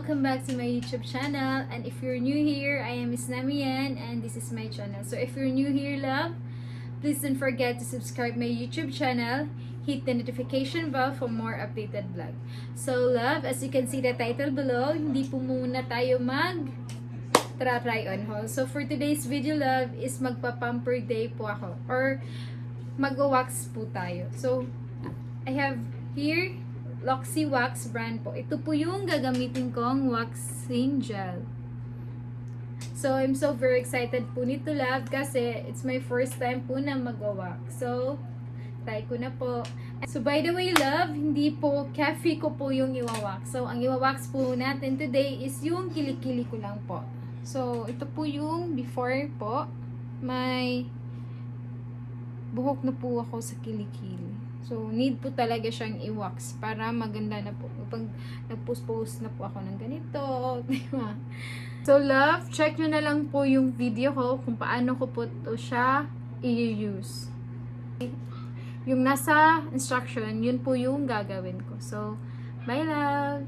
welcome back to my YouTube channel. And if you're new here, I am Miss Namian and this is my channel. So if you're new here, love, please don't forget to subscribe my YouTube channel. Hit the notification bell for more updated vlog. So love, as you can see the title below, hindi po muna tayo try on haul. So for today's video, love, is magpa-pamper day po ako. Or mag-wax po tayo. So I have here Loxy Wax brand po. Ito po yung gagamitin kong waxing gel. So, I'm so very excited po nito, love, kasi it's my first time po na mag-wax. So, try ko na po. So, by the way, love, hindi po cafe ko po yung iwawax. So, ang iwawax po natin today is yung kilikili ko lang po. So, ito po yung before po. May buhok na po ako sa kilikili. So, need po talaga siyang i-wax para maganda na po. Pag nag-post na po ako ng ganito, diba? So, love, check nyo na lang po yung video ko kung paano ko po ito siya i-use. Yung nasa instruction, yun po yung gagawin ko. So, bye, love!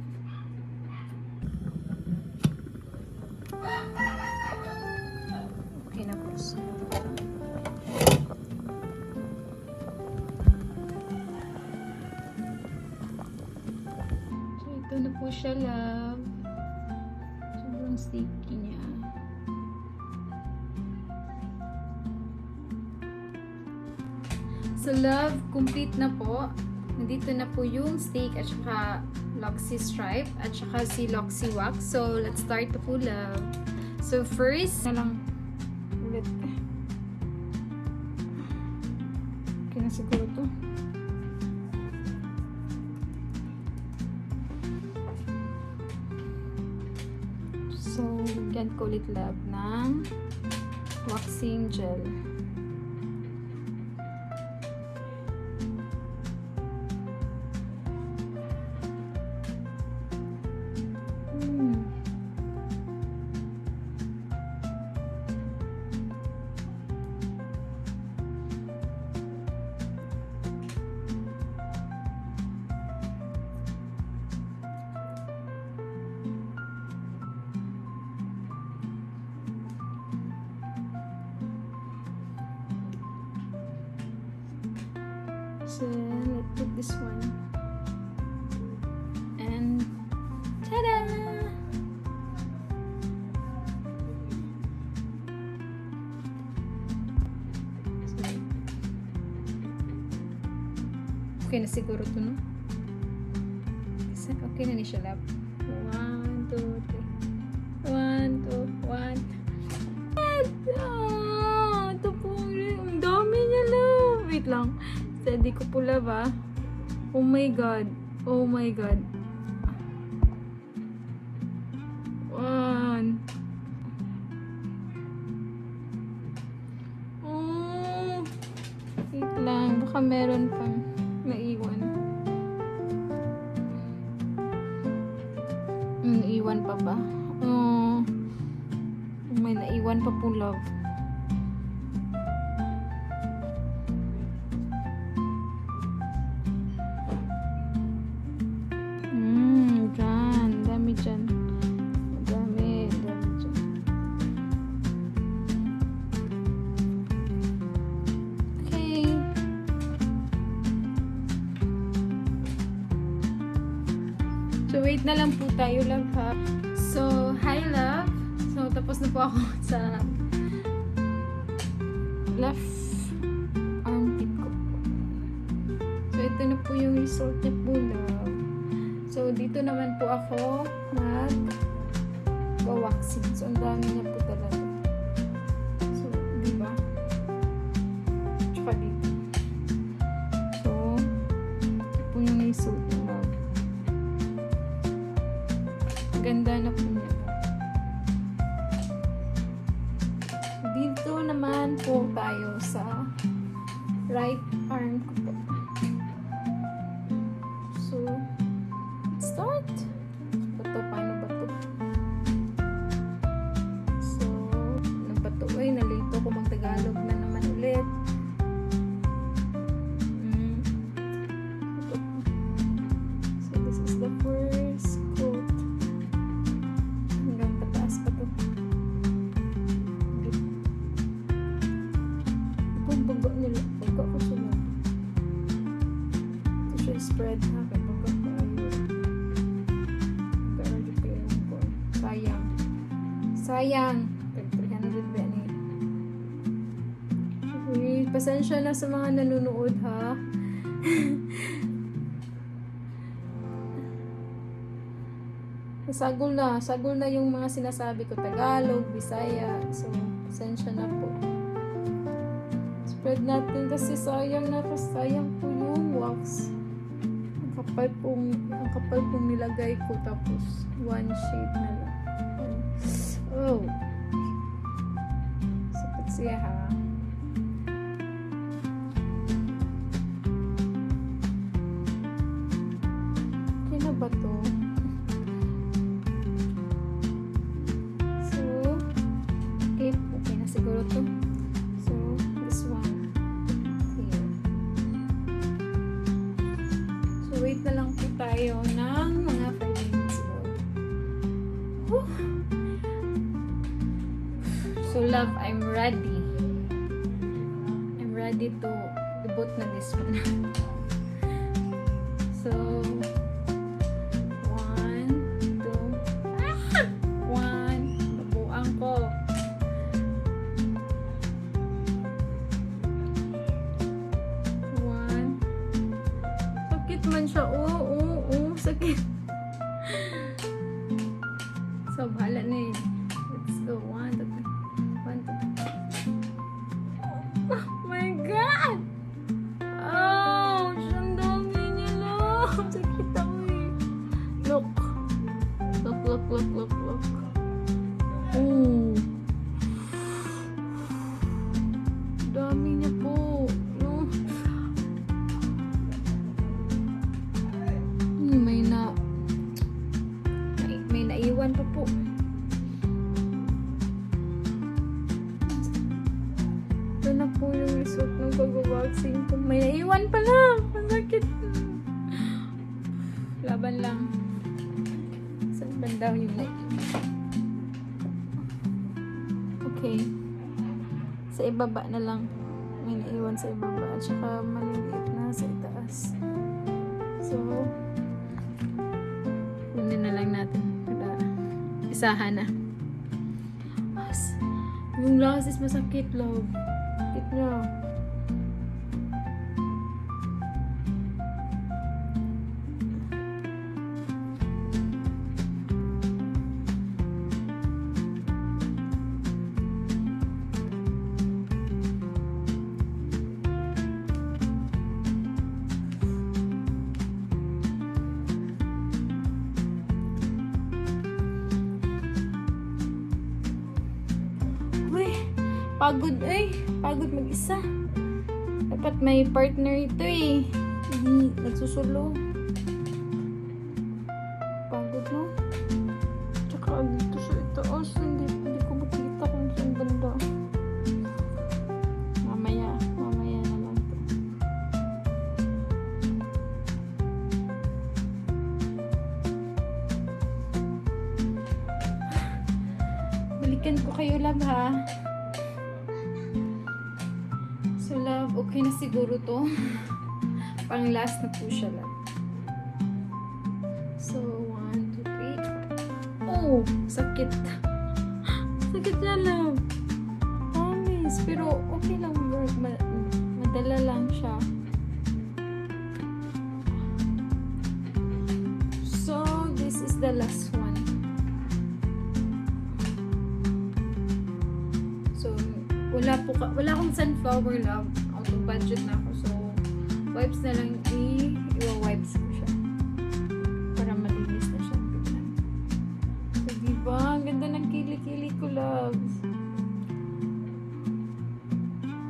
Okay na po. So, ito na po siya, love. Sobrang sticky niya. So, love, complete na po. Nandito na po yung stick at saka Loxy Stripe at saka si Loxy Wax. So, let's start na po, love. So, first, na lang ulit. Okay na siguro to. So, lagyan ko ulit, love, ng waxing gel. So, let's put this one. And, ta-da! Okay na siguro ito, no? Okay na ni siya, love. 1, 2, 3. 1, 2, 1. Ito po. Ang dami niya, love. Wait lang. Steady ko po, love, ah. Oh my God. Oh my God. 1. Oh. Wait lang. Baka meron pang naiwan. Naiwan pa ba? Oh. May naiwan pa po, love. So, wait na lang po tayo, love, ha? So, hi, love. So, tapos na po ako sa left armpit ko po. So, ito na po yung result niya po, love. So, dito naman po ako mag-waxing. So, ang dami niya po talaga. So, diba? Tsaka dito. So, ito po yung result niya, love. Ganda na po niya. Dito naman po tayo sa right arm ko po. So, let's start. Paano ba to? So, ano ba to? Ay, nalito ko mag-Tagalog na naman ulit. So, this is the first coat. spread ha. Kaya pagkakayo. Pagkakayo kayo ko. Sayang. Sayang. 300 ba ni? Uy, pasensya na sa mga nanonood ha. Sagol na yung mga sinasabi ko, Tagalog, Bisaya. So, pasensya na po. Spread natin kasi sayang po yung wax. Ang kapal pong nilagay ko, tapos one shade na lang. Oh. Sakit siya ha. Okay na ba to? Okay na siguro to. So, this one. Here. So, wait na lang po tayo ng mga 5 minutes more. Whew. So, love, I'm ready. I'm ready to debut na this one. So, 1, 2, 1. Nabuang ko. Man siya, sakit. So, bahala na eh. Let's go. 1, 2, 3. 1, 2, 3. Oh my God! Oh, siyang dami niya lang. Sakit ako eh. Look. Look. Oh. Dami niya po. No. May naiwan pa po. Ito na po yung result ng pag-waxing ko. May naiwan pa lang. Ang sakit. Laban lang. Saan banda yung naiwan? Okay. Sa ibaba na lang. May naiwan sa ibaba. At saka maliliit na sa itaas. So, kunin na lang natin para isahan na. Yung last is masakit, love. Sakit niya. Pagod mag-isa. Dapat may partner ito eh. Nagsusulo. Pagod no? Tsaka dito sa itaas. Hindi ko makita kung saan banda. Mamaya na lang to. Balikan ko kayo, love ha. So, love, okay na siguro to. Pang last na po siya lang. So, 1, 2, 3. Oh, sakit. Sakit na, love. Promise. Pero, okay lang, work. Madala lang siya. So, this is the last one. Wala akong sunflower, love. Out of budget na ako. So, wipes na lang i-wipes ko siya. Para malinis na siya. So, diba? Ang ganda ng kili-kili ko, love.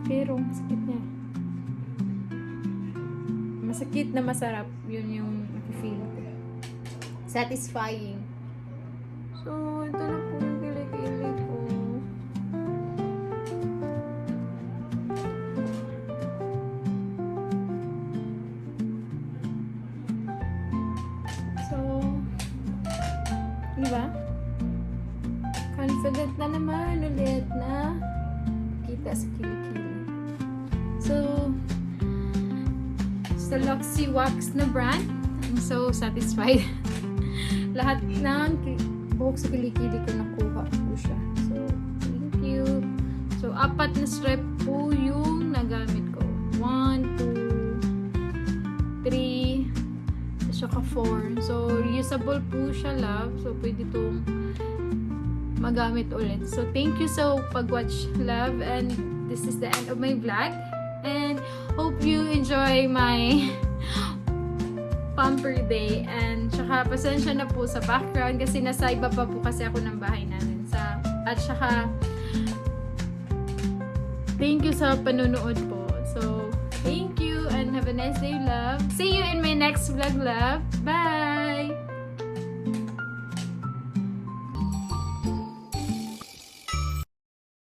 Pero, masakit niya. Masakit na masarap. Yun yung feel ko. Satisfying. So, ito na po yung kili-kili ko. Diba? Confident na naman ulit na kita sa kilikili. So, sa Luxy Wax na brand. I'm so satisfied. Lahat ng buhok sa kilikili ko nakuha po siya. So, thank you. So, 4 na strap po yung nagamit ko. 1, 2, 3, at saka 4. So, reusable po siya, love. So, pwede itong magamit ulit. So, thank you so pag-watch, love. And this is the end of my vlog. And hope you enjoy my pamper day. And tsaka pasensya na po sa background kasi nasa iba pa po kasi ako ng bahay namin. At tsaka thank you sa panunood po. So, thank you and have a nice day, love. See you in my next vlog, love. Bye!